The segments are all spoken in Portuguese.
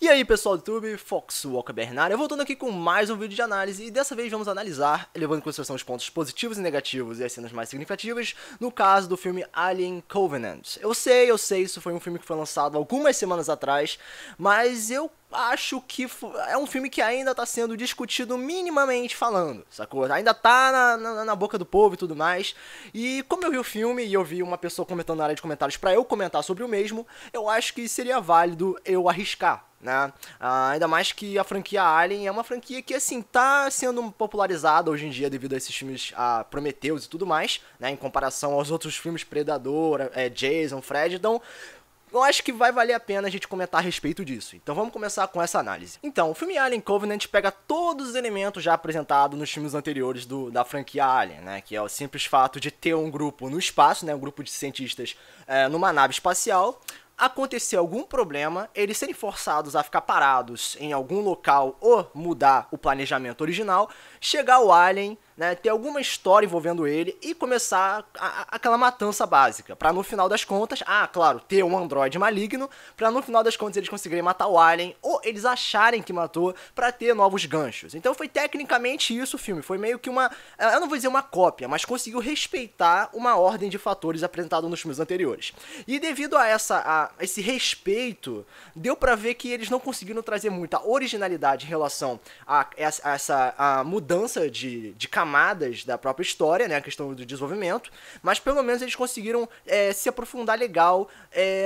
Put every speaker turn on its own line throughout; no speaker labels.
E aí pessoal do YouTube, Foxwalker Bernard, eu voltando aqui com mais um vídeo de análise e dessa vez vamos analisar, levando em consideração os pontos positivos e negativos e as cenas mais significativas, no caso do filme Alien Covenant. Eu sei, isso foi um filme que foi lançado algumas semanas atrás, mas eu acho que é um filme que ainda tá sendo discutido minimamente falando, sacou? Ainda tá na boca do povo e tudo mais. E como eu vi o filme e eu vi uma pessoa comentando na área de comentários pra eu comentar sobre o mesmo, eu acho que seria válido eu arriscar, né? Ainda mais que a franquia Alien é uma franquia que, assim, tá sendo popularizada hoje em dia devido a esses filmes Prometheus e tudo mais, né? Em comparação aos outros filmes Predador, Jason, Fred, então eu acho que vai valer a pena a gente comentar a respeito disso. Então vamos começar com essa análise. Então, o filme Alien Covenant pega todos os elementos já apresentados nos filmes anteriores da franquia Alien, né? Que é o simples fato de ter um grupo no espaço, né? Um grupo de cientistas numa nave espacial. Acontecer algum problema, eles serem forçados a ficar parados em algum local ou mudar o planejamento original, chegar o Alien, né, ter alguma história envolvendo ele e começar aquela matança básica, pra no final das contas, claro, ter um androide maligno, pra no final das contas eles conseguirem matar o Alien, ou eles acharem que matou, pra ter novos ganchos. Então foi tecnicamente isso o filme, foi meio que eu não vou dizer uma cópia, mas conseguiu respeitar uma ordem de fatores apresentada nos filmes anteriores. E devido a esse respeito, deu pra ver que eles não conseguiram trazer muita originalidade em relação a essa mudança de camadas da própria história, né, a questão do desenvolvimento, mas pelo menos eles conseguiram se aprofundar legal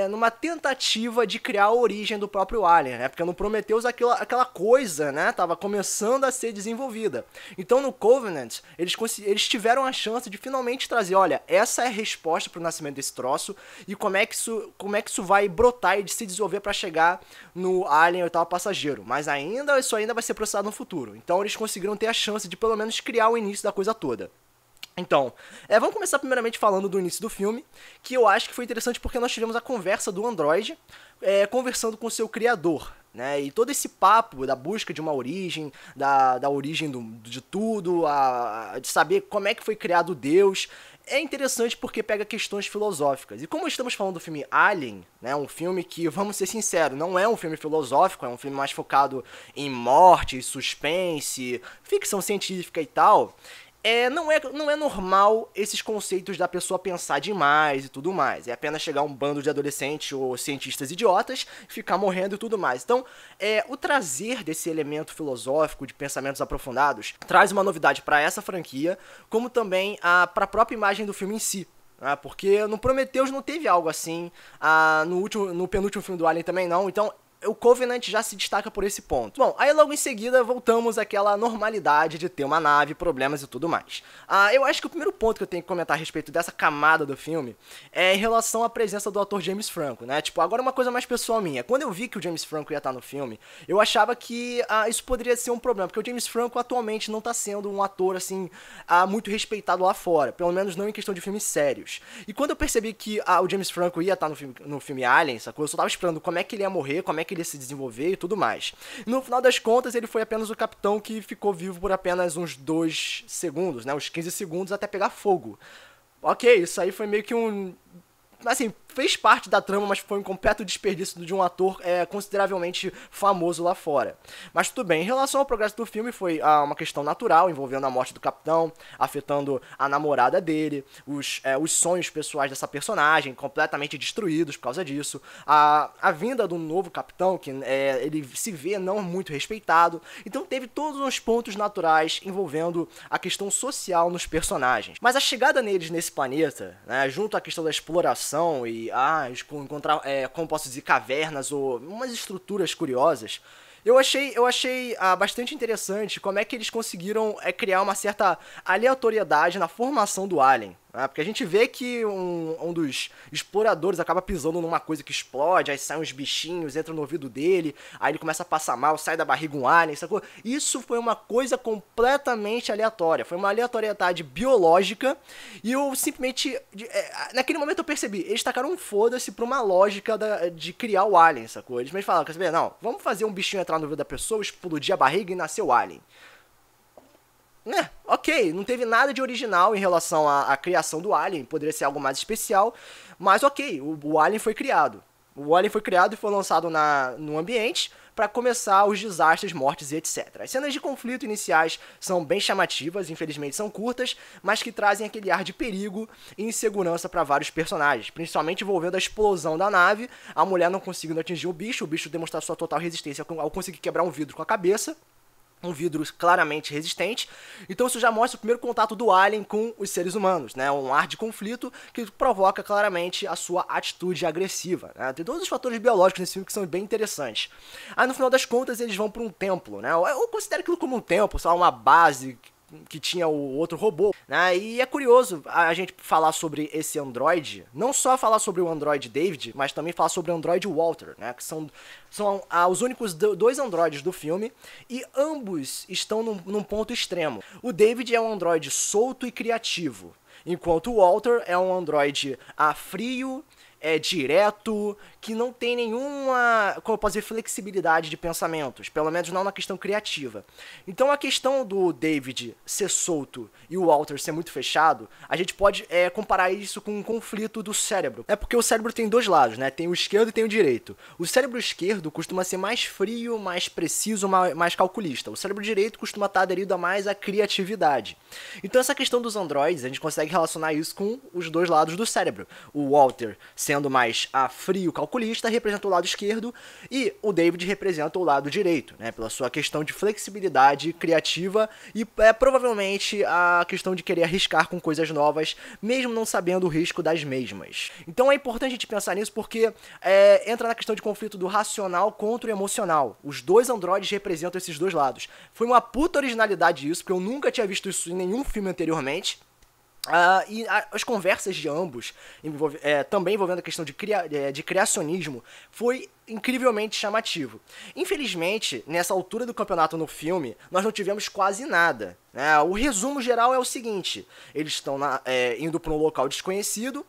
numa tentativa de criar a origem do próprio Alien, né, porque no Prometheus aquela coisa, né, tava começando a ser desenvolvida. Então no Covenant, eles tiveram a chance de finalmente trazer, olha, essa é a resposta pro nascimento desse troço e como é que isso vai brotar e de se desenvolver para chegar no Alien Oitavo Passageiro, mas isso ainda vai ser processado no futuro. Então eles conseguiram ter a chance de pelo menos criar o início da coisa toda. Então, vamos começar primeiramente falando do início do filme, que eu acho que foi interessante porque nós tivemos a conversa do androide conversando com o seu criador, né? E todo esse papo da busca de uma origem, da origem de tudo, de saber como é que foi criado Deus, é interessante porque pega questões filosóficas. E como estamos falando do filme Alien, né, um filme que, vamos ser sinceros, não é um filme filosófico, é um filme mais focado em morte, suspense, ficção científica e tal, não é normal esses conceitos da pessoa pensar demais e tudo mais. É apenas chegar um bando de adolescentes ou cientistas idiotas, ficar morrendo e tudo mais. Então, o trazer desse elemento filosófico de pensamentos aprofundados traz uma novidade para essa franquia, como também para a própria imagem do filme em si. Porque no Prometheus não teve algo assim, no penúltimo filme do Alien também não, então o Covenant já se destaca por esse ponto. Bom, aí logo em seguida voltamos àquela normalidade de ter uma nave, problemas e tudo mais. Eu acho que o primeiro ponto que eu tenho que comentar a respeito dessa camada do filme é em relação à presença do ator James Franco, né? Tipo, agora uma coisa mais pessoal minha. Quando eu vi que o James Franco ia estar no filme, eu achava que isso poderia ser um problema, porque o James Franco atualmente não tá sendo um ator, assim, muito respeitado lá fora, pelo menos não em questão de filmes sérios. E quando eu percebi que o James Franco ia estar no filme Alien, sacou? Eu só tava esperando como é que ele ia morrer, como é que ele ia se desenvolver e tudo mais. No final das contas, ele foi apenas o capitão que ficou vivo por apenas uns 2 segundos, né? Uns 15 segundos até pegar fogo. Ok, isso aí foi meio que assim, fez parte da trama, mas foi um completo desperdício de um ator consideravelmente famoso lá fora. Mas tudo bem, em relação ao progresso do filme, foi uma questão natural, envolvendo a morte do capitão, afetando a namorada dele, os sonhos pessoais dessa personagem, completamente destruídos por causa disso, a vinda do novo capitão, que ele se vê não muito respeitado, então teve todos os pontos naturais envolvendo a questão social nos personagens. Mas a chegada neles nesse planeta, né, junto à questão da exploração e encontrar, como posso dizer, cavernas ou umas estruturas curiosas, eu achei bastante interessante como é que eles conseguiram criar uma certa aleatoriedade na formação do Alien. Porque a gente vê que um dos exploradores acaba pisando numa coisa que explode, aí saem uns bichinhos, entram no ouvido dele, aí ele começa a passar mal, sai da barriga um alien, sacou? Isso foi uma coisa completamente aleatória, foi uma aleatoriedade biológica, e eu simplesmente, naquele momento eu percebi, eles tacaram um foda-se pra uma lógica de criar o alien, sacou? Eles me falaram, quer saber, não, vamos fazer um bichinho entrar no ouvido da pessoa, explodir a barriga e nascer o alien. Ok, não teve nada de original em relação à criação do Alien, poderia ser algo mais especial, mas ok, o Alien foi criado. O Alien foi criado e foi lançado no ambiente para começar os desastres, mortes e etc. As cenas de conflito iniciais são bem chamativas, infelizmente são curtas, mas que trazem aquele ar de perigo e insegurança para vários personagens, principalmente envolvendo a explosão da nave, a mulher não conseguindo atingir o bicho demonstrar sua total resistência ao conseguir quebrar um vidro com a cabeça, um vidro claramente resistente. Então isso já mostra o primeiro contato do Alien com os seres humanos, né? Um ar de conflito que provoca claramente a sua atitude agressiva, né? Tem todos os fatores biológicos nesse filme que são bem interessantes. Aí no final das contas eles vão para um templo, né? Eu considero aquilo como um templo, só uma base que tinha o outro robô, né? E é curioso a gente falar sobre esse androide, não só falar sobre o androide David, mas também falar sobre o androide Walter, né? Que são os únicos dois androides do filme, e ambos estão num ponto extremo. O David é um androide solto e criativo, enquanto o Walter é um androide frio, direto, que não tem nenhuma, como eu posso dizer, flexibilidade de pensamentos, pelo menos não na questão criativa. Então a questão do David ser solto e o Walter ser muito fechado, a gente pode comparar isso com um conflito do cérebro. É porque o cérebro tem dois lados, né? Tem o esquerdo e tem o direito. O cérebro esquerdo costuma ser mais frio, mais preciso, mais calculista. O cérebro direito costuma estar aderido a mais à criatividade. Então essa questão dos androides, a gente consegue relacionar isso com os dois lados do cérebro. O Walter sendo mais frio, calculista, representa o lado esquerdo, e o David representa o lado direito, né, pela sua questão de flexibilidade criativa e provavelmente a questão de querer arriscar com coisas novas, mesmo não sabendo o risco das mesmas. Então é importante a gente pensar nisso porque entra na questão de conflito do racional contra o emocional. Os dois androides representam esses dois lados. Foi uma puta originalidade isso, porque eu nunca tinha visto isso em nenhum filme anteriormente. As conversas de ambos, também envolvendo a questão de criacionismo, foi incrivelmente chamativo. Infelizmente, nessa altura do campeonato no filme, nós não tivemos quase nada, né? O resumo geral é o seguinte: eles estão indo para um local desconhecido,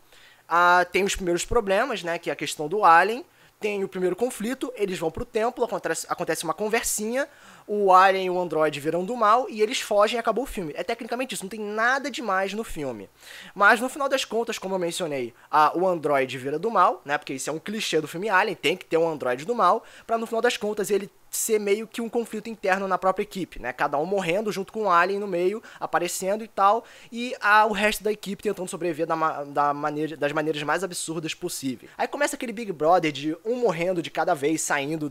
tem os primeiros problemas, né, que é a questão do Alien, tem o primeiro conflito, eles vão pro templo, acontece uma conversinha, o Alien e o androide viram do mal e eles fogem e acabou o filme. É tecnicamente isso, não tem nada demais no filme. Mas no final das contas, como eu mencionei, o androide vira do mal, né? Porque isso é um clichê do filme Alien, tem que ter um androide do mal, pra no final das contas ele ser meio que um conflito interno na própria equipe, né? Cada um morrendo junto com o Alien no meio, aparecendo e tal, e o resto da equipe tentando sobreviver das maneiras mais absurdas possíveis. Aí começa aquele Big Brother de um morrendo de cada vez, saindo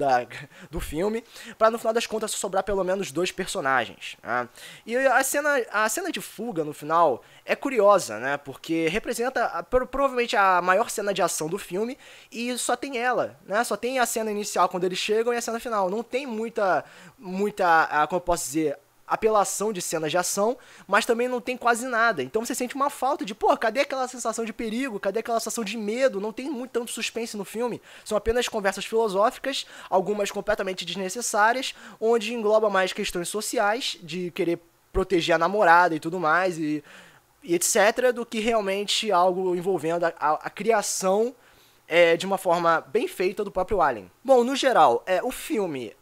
do filme, pra no final das contas sobrar pelo menos dois personagens, né? E a cena de fuga no final é curiosa, né? Porque representa provavelmente a maior cena de ação do filme, e só tem ela, né? Só tem a cena inicial quando eles chegam e a cena final. Não tem muita, como eu posso dizer, apelação de cenas de ação, mas também não tem quase nada. Então você sente uma falta de, cadê aquela sensação de perigo? Cadê aquela sensação de medo? Não tem muito tanto suspense no filme. São apenas conversas filosóficas, algumas completamente desnecessárias, onde engloba mais questões sociais, de querer proteger a namorada e tudo mais, e etc., do que realmente algo envolvendo a criação de uma forma bem feita do próprio Alien. Bom, no geral, o filme,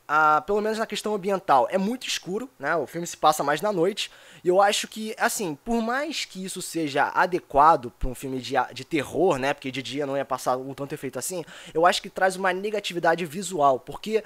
pelo menos na questão ambiental, é muito escuro, né? O filme se passa mais na noite, e eu acho que, assim, por mais que isso seja adequado para um filme de terror, né? Porque de dia não ia passar um tanto efeito assim, eu acho que traz uma negatividade visual, porque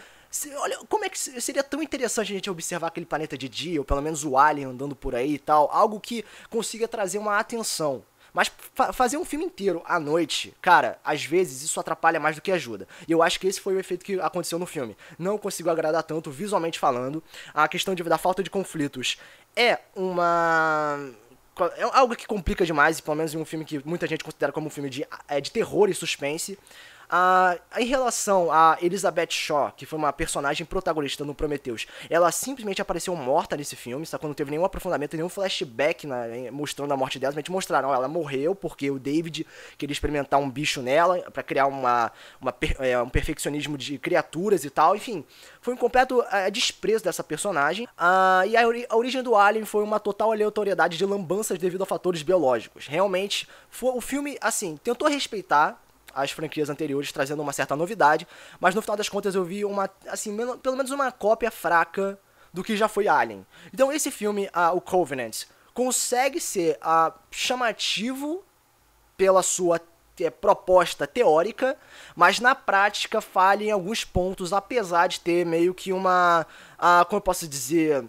olha, como é que seria tão interessante a gente observar aquele planeta de dia, ou pelo menos o Alien andando por aí e tal, algo que consiga trazer uma atenção. Mas fazer um filme inteiro à noite, cara, às vezes isso atrapalha mais do que ajuda. E eu acho que esse foi o efeito que aconteceu no filme. Não consigo agradar tanto visualmente falando. A questão da falta de conflitos é algo que complica demais, pelo menos em um filme que muita gente considera como um filme de terror e suspense. Em relação a Elizabeth Shaw, que foi uma personagem protagonista no Prometheus, ela simplesmente apareceu morta nesse filme, sabe? Não teve nenhum aprofundamento, nenhum flashback mostrando a morte dela, simplesmente mostraram, ela morreu porque o David queria experimentar um bicho nela pra criar um perfeccionismo de criaturas e tal, enfim. Foi um completo desprezo dessa personagem, e a origem do Alien foi uma total aleatoriedade de lambanças devido a fatores biológicos. Realmente, o filme, assim, tentou respeitar as franquias anteriores, trazendo uma certa novidade, mas no final das contas eu vi pelo menos uma cópia fraca do que já foi Alien. Então esse filme, o Covenant, consegue ser chamativo pela sua proposta teórica, mas na prática falha em alguns pontos, apesar de ter meio que como eu posso dizer...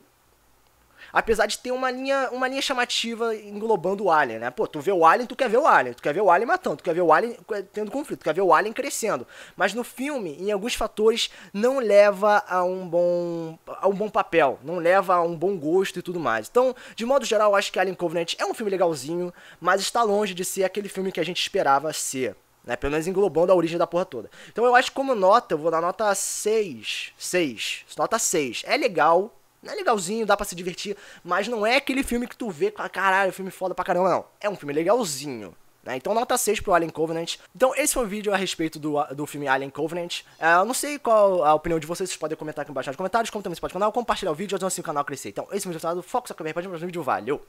Apesar de ter uma linha chamativa englobando o Alien, né? Pô, tu vê o Alien, tu quer ver o Alien. Tu quer ver o Alien matando, tu quer ver o Alien tendo conflito, tu quer ver o Alien crescendo. Mas no filme, em alguns fatores, não leva a um bom papel. Não leva a um bom gosto e tudo mais. Então, de modo geral, eu acho que Alien Covenant é um filme legalzinho, mas está longe de ser aquele filme que a gente esperava ser. Né, pelo menos englobando a origem da porra toda. Então eu acho que como nota, eu vou dar nota 6. 6. Nota 6. É legal. É legalzinho, dá pra se divertir, mas não é aquele filme que tu vê, caralho, filme foda pra caramba, não. É um filme legalzinho, né? Então nota 6 pro Alien Covenant. Então esse foi um vídeo a respeito do filme Alien Covenant. Eu não sei qual a opinião de vocês podem comentar aqui embaixo nos comentários, como também se pode no canal, compartilhar o vídeo, ajudando assim o canal a crescer. Então esse foi o resultado, foco, só que pode ir no próximo vídeo, valeu!